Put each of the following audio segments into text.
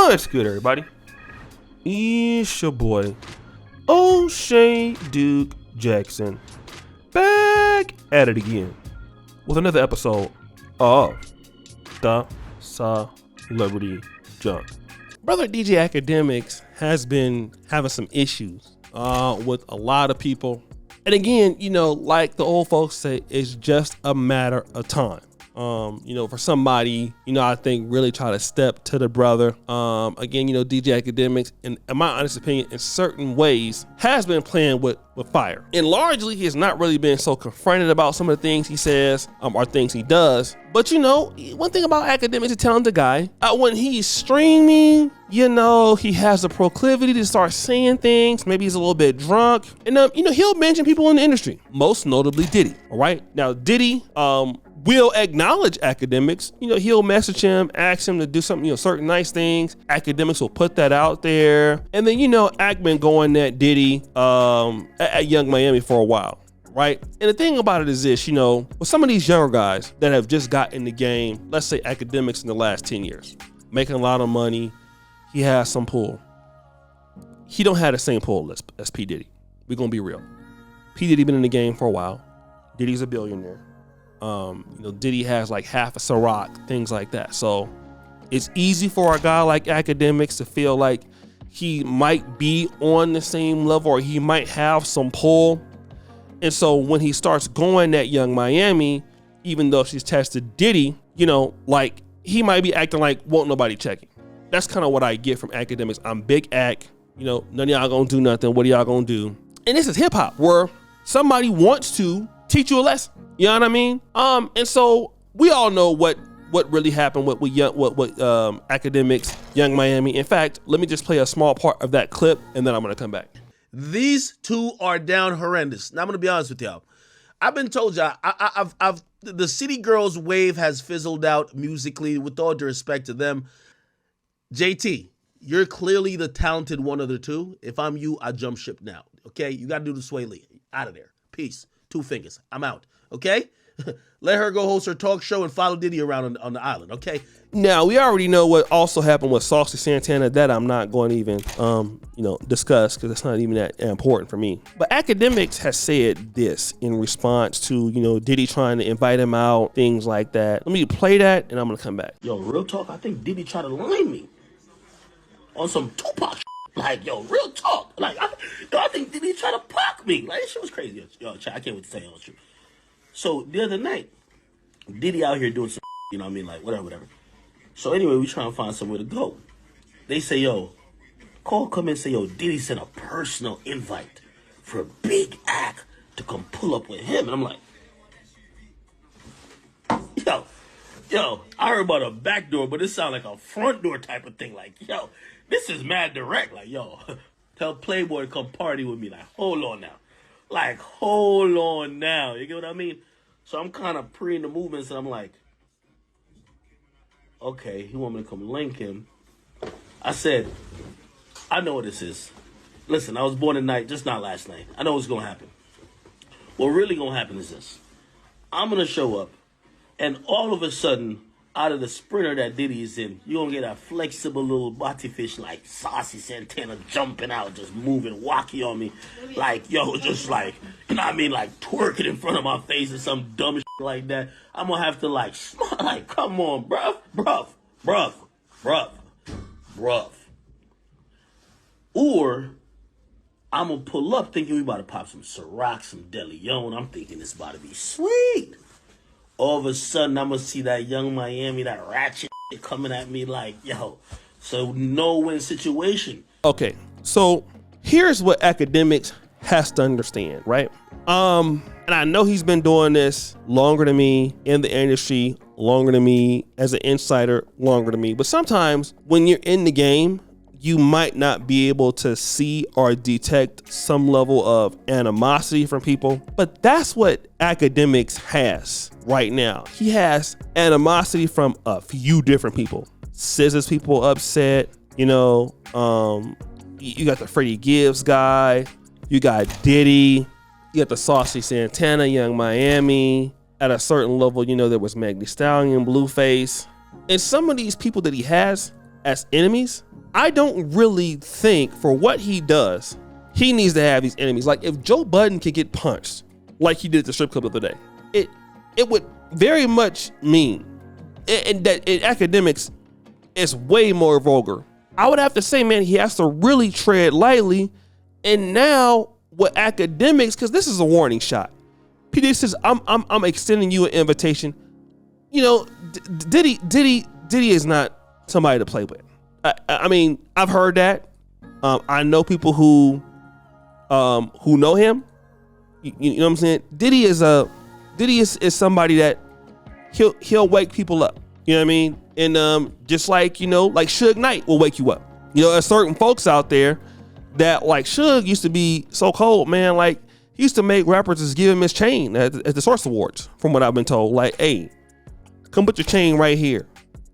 What's good, everybody? It's your boy, O'Shea Duke Jackson, back at it again with another episode of the Celebrity Junk. Brother DJ Akademiks has been having some issues with a lot of people. And again, like the old folks say, it's just a matter of time. For somebody, I think really try to step to the brother. Again, DJ Akademiks, in my honest opinion, in certain ways, has been playing with fire. And largely, he has not really been so confronted about some of the things he says or things he does. But one thing about Akademiks is a talented guy. When he's streaming, he has the proclivity to start saying things. Maybe he's a little bit drunk. And, he'll mention people in the industry, most notably Diddy. All right. Now, Diddy, will acknowledge Akademiks. He'll message him, ask him to do something, certain nice things. Akademiks will put that out there. And then, Ak been going at Diddy at Young Miami for a while, right? And the thing about it is this, with some of these younger guys that have just got in the game, let's say Akademiks in the last 10 years, making a lot of money, he has some pull. He don't have the same pull as P. Diddy. We're going to be real. P. Diddy been in the game for a while. Diddy's a billionaire. Diddy has like half a Ciroc, things like that. So it's easy for a guy like Akademiks to feel like he might be on the same level or he might have some pull. And so when he starts going at Young Miami, even though she's tested Diddy, he might be acting like won't nobody check him. That's kind of what I get from Akademiks. I'm big Ak, none of y'all gonna do nothing. What are y'all gonna do? And this is hip hop where somebody wants to teach you a lesson. You know what I mean? And so we all know what really happened with Akademiks, Young Miami. In fact, let me just play a small part of that clip, and then I'm gonna come back. These two are down horrendous. Now I'm gonna be honest with y'all. I've been told y'all, the City Girls wave has fizzled out musically. With all due respect to them, JT, you're clearly the talented one of the two. If I'm you, I jump ship now. Okay, you gotta do the Sway Lee. Out of there. Peace. 2 fingers. I'm out. Okay? Let her go host her talk show and follow Diddy around on the island. Okay? Now, we already know what also happened with Saucy Santana. That I'm not going to even, discuss because it's not even that important for me. But Akademiks has said this in response to, Diddy trying to invite him out, things like that. Let me play that and I'm going to come back. Yo, real talk, I think Diddy tried to line me on some Tupac shit. Like, yo, real talk. Like, I think Diddy tried to pock me. Like, this shit was crazy. Yo, I can't wait to tell you all the truth. So, the other night, Diddy out here doing some like, whatever. So, anyway, we trying to find somewhere to go. They say, yo, come in and say, yo, Diddy sent a personal invite for a big act to come pull up with him. And I'm like, yo, I heard about a back door, but it sounded like a front door type of thing. Like, yo, this is mad direct. Like, yo, tell Playboy to come party with me. Like, hold on now. You get what I mean? So I'm kind of pre in the movements, and I'm like, okay, he want me to come link him. I said, I know what this is. Listen, I was born tonight, just not last night. I know what's going to happen. What really going to happen is this. I'm going to show up, and all of a sudden, out of the sprinter that Diddy's in, you're going to get a flexible little body fish like Saucy Santana jumping out, just moving wacky on me. Like, yo, just like, like twerking in front of my face or some dumb shit like that. I'm going to have to smile, like, come on, bruv. Or I'm going to pull up thinking we about to pop some Ciroc, some De Leon. I'm thinking it's about to be sweet. All of a sudden, I'm going to see that Young Miami, that ratchet coming at me like, yo, so no-win situation. Okay, so here's what Akademiks has to understand, right? And I know he's been doing this longer than me in the industry, longer than me as an insider, longer than me. But sometimes when you're in the game, you might not be able to see or detect some level of animosity from people. But that's what Akademiks has right now. He has animosity from a few different people. Scissors people upset, you got the Freddie Gibbs guy, you got Diddy, you got the Saucy Santana, Young Miami. At a certain level, there was Meg Thee Stallion, Blueface. And some of these people that he has, as enemies, I don't really think for what he does, he needs to have these enemies. Like if Joe Budden could get punched like he did at the strip club the other day, it would very much mean and that in Akademiks it's way more vulgar. I would have to say, man, he has to really tread lightly. And now with Akademiks, because this is a warning shot. P. Diddy says, I'm extending you an invitation. You know, Diddy is not somebody to play with. I mean, I've heard that. I know people who know him. You know what I'm saying? Diddy is somebody that he'll wake people up. You know what I mean? And just like, you know, like Suge Knight will wake you up. You know, there's certain folks out there that like Suge used to be so cold, man. Like he used to make rappers just give him his chain at the Source Awards, from what I've been told. Like, hey, come put your chain right here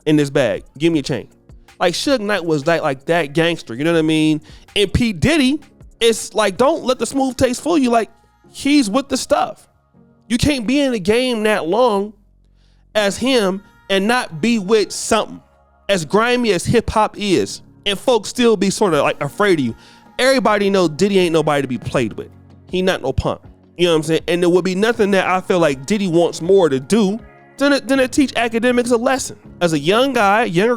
in this bag. Give me a chain. Like Suge Knight was like that gangster. You know what I mean? And P. Diddy, it's like, don't let the smooth taste fool you. Like he's with the stuff. You can't be in the game that long as him and not be with something as grimy as hip hop is, and folks still be sort of like afraid of you. Everybody know Diddy ain't nobody to be played with. He not no punk. You know what I'm saying? And there would be nothing that I feel like Diddy wants more to do than to teach Akademiks a lesson. As a younger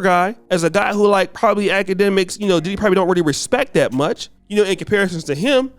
guy, as a guy who like probably Akademiks, you know, Diddy probably don't really respect that much, you know, in comparisons to him.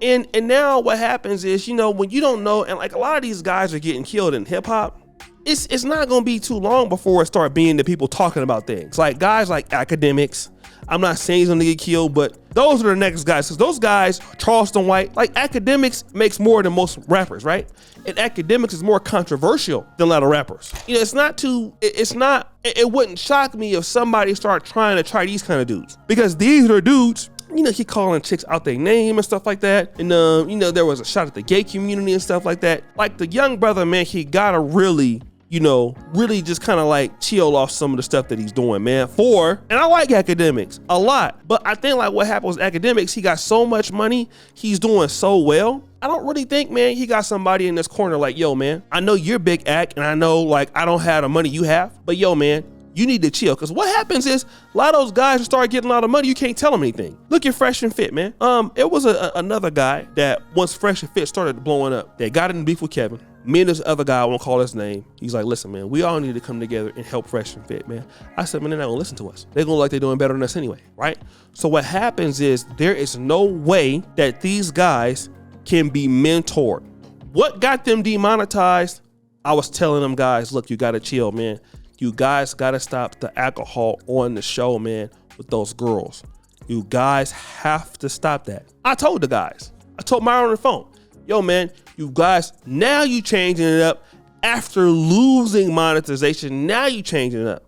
And now what happens is, you know, when you don't know, and like a lot of these guys are getting killed in hip hop, it's not gonna be too long before it start being the people talking about things. Like guys like Akademiks, I'm not saying he's gonna get killed, but those are the next guys. Because those guys, Charleston White, like Akademiks makes more than most rappers, right? And Akademiks is more controversial than a lot of rappers. You know, it wouldn't shock me if somebody started trying to try these kind of dudes. Because these are dudes, you know, he calling chicks out their name and stuff like that. And, you know, there was a shot at the gay community and stuff like that. Like the young brother, man, he gotta really, you know, really just kind of like chill off some of the stuff that he's doing, man. And I like Akademiks a lot, but I think like what happened with Akademiks, he got so much money, he's doing so well. I don't really think, man, he got somebody in this corner like, yo, man, I know you're big act, and I know like I don't have the money you have, but yo, man, you need to chill. Because what happens is a lot of those guys who start getting a lot of money, you can't tell them anything. Look at Fresh and Fit, man. It was another guy that once Fresh and Fit started blowing up, they got in beef with Kevin. Me and this other guy, I won't call his name. He's like, listen, man, we all need to come together and help Fresh and Fit, man. I said, man, they're not gonna listen to us. They're gonna like they're doing better than us anyway, right? So what happens is there is no way that these guys can be mentored. What got them demonetized? I was telling them guys, look, you gotta chill, man. You guys gotta stop the alcohol on the show, man, with those girls. You guys have to stop that. I told the guys. I told Myron on the phone, yo, man, you guys, now you changing it up after losing monetization. Now you changing it up.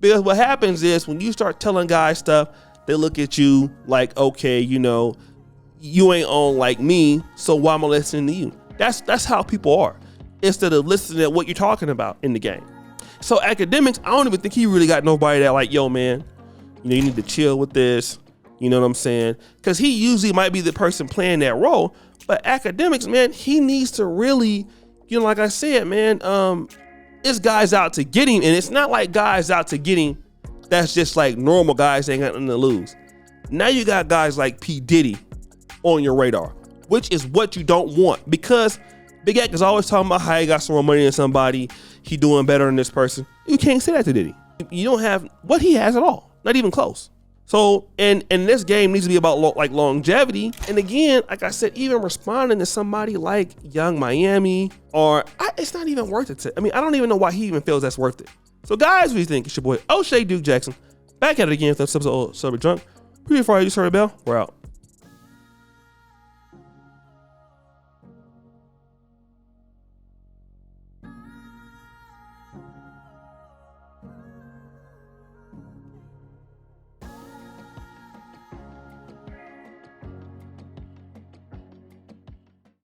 Because what happens is when you start telling guys stuff, they look at you like, okay, you know, you ain't on like me, so why am I listening to you? That's how people are, instead of listening to what you're talking about in the game. So Akademiks, I don't even think he really got nobody that like, yo, man, you know, you need to chill with this. You know what I'm saying? Because he usually might be the person playing that role. But Akademiks, man, he needs to really, you know, like I said, man, it's guys out to get him. And it's not like guys out to get him that's just like normal guys that ain't got nothing to lose. Now you got guys like P. Diddy on your radar, which is what you don't want. Because Big Act is always talking about how he got some more money than somebody. He doing better than this person. You can't say that to Diddy. You don't have what he has at all. Not even close. So, and this game needs to be about like longevity. And again, like I said, even responding to somebody like Young Miami, it's not even worth it. I don't even know why he even feels that's worth it. So guys, what do you think? It's your boy O'Shea Duke Jackson. Back at it again with this episode of Sober Drunk. Before I just heard a bell, we're out.